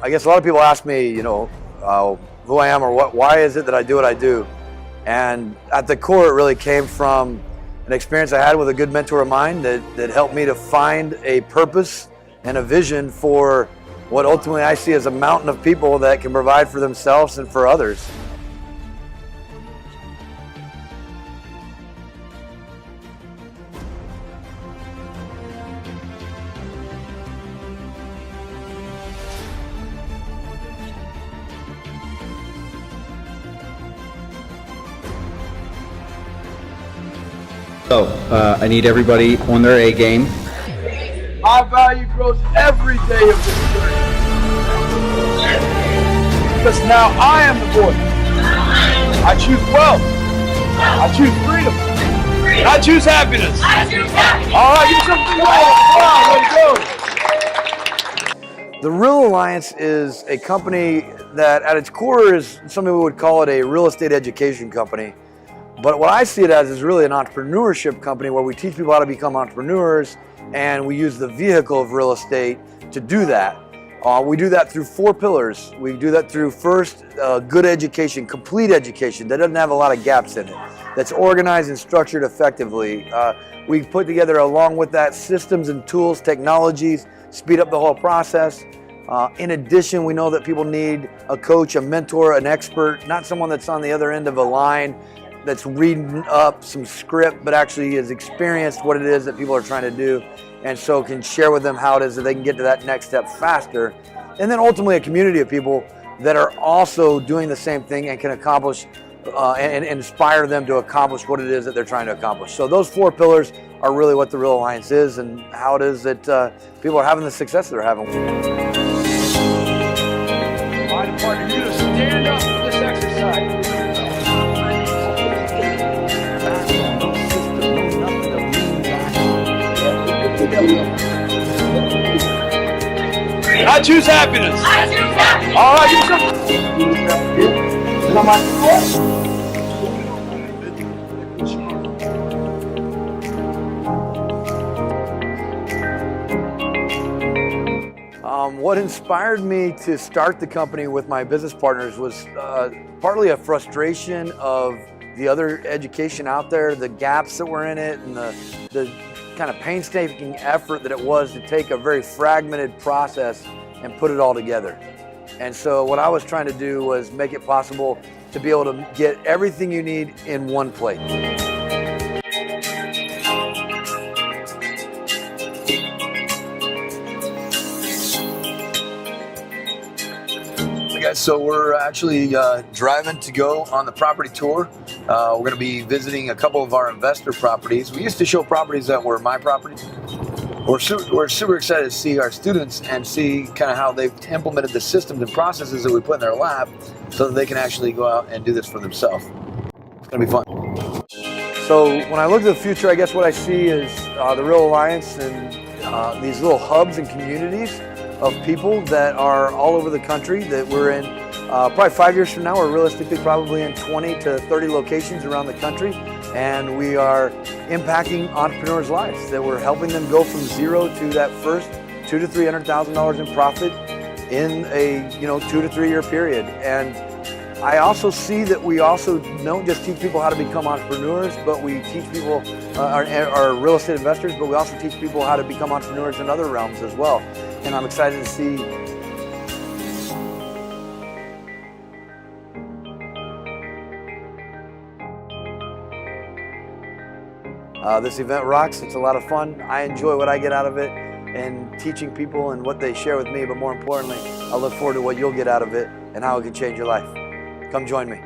I guess a lot of people ask me, who I am or why is it that I do what I do? And at the core, it really came from an experience I had with a good mentor of mine that helped me to find a purpose and a vision for what ultimately I see as a mountain of people that can provide for themselves and for others. So, I need everybody on their A game. My value grows every day of this journey. Because now I am the voice. I choose wealth. I choose freedom. And I choose happiness. All right, give something right. Come on, let's go. The Real Alliance is a company that at its core is, some people would call it a real estate education company. But what I see it as is really an entrepreneurship company where we teach people how to become entrepreneurs, and we use the vehicle of real estate to do that. We do that through 4 pillars. We do that through first, good education, complete education that doesn't have a lot of gaps in it, that's organized and structured effectively. We put together along with that systems and tools, technologies, speed up the whole process. In addition, we know that people need a coach, a mentor, an expert, not someone that's on the other end of a line that's reading up some script, but actually has experienced what it is that people are trying to do, and so can share with them how it is that they can get to that next step faster. And then ultimately a community of people that are also doing the same thing and can accomplish and inspire them to accomplish what it is that they're trying to accomplish. So those 4 pillars are really what the Real Alliance is and how it is that people are having the success they're having. My partner, you to stand up for this exercise. I choose happiness. All right, what inspired me to start the company with my business partners was partly a frustration of the other education out there, the gaps that were in it, and the kind of painstaking effort that it was to take a very fragmented process and put it all together. And so what I was trying to do was make it possible to be able to get everything you need in one place. Hey guys, so we're actually driving to go on the property tour. We're going to be visiting a couple of our investor properties. We used to show properties that were my properties. We're super excited to see our students and see kind of how they've implemented the systems and processes that we put in their lab so that they can actually go out and do this for themselves. It's going to be fun. So when I look to the future, I guess what I see is the Real Alliance and these little hubs and communities of people that are all over the country that we're in. Probably 5 years from now, we're realistically probably in 20 to 30 locations around the country, and we are impacting entrepreneurs' lives, that we're helping them go from zero to that first $200,000 to $300,000 in profit in a 2 to 3 year period. And I also see that we also don't just teach people how to become entrepreneurs, but we teach people, our real estate investors, but we also teach people how to become entrepreneurs in other realms as well. And I'm excited to see this event rocks. It's a lot of fun. I enjoy what I get out of it and teaching people and what they share with me, but more importantly, I look forward to what you'll get out of it and how it can change your life. Come join me.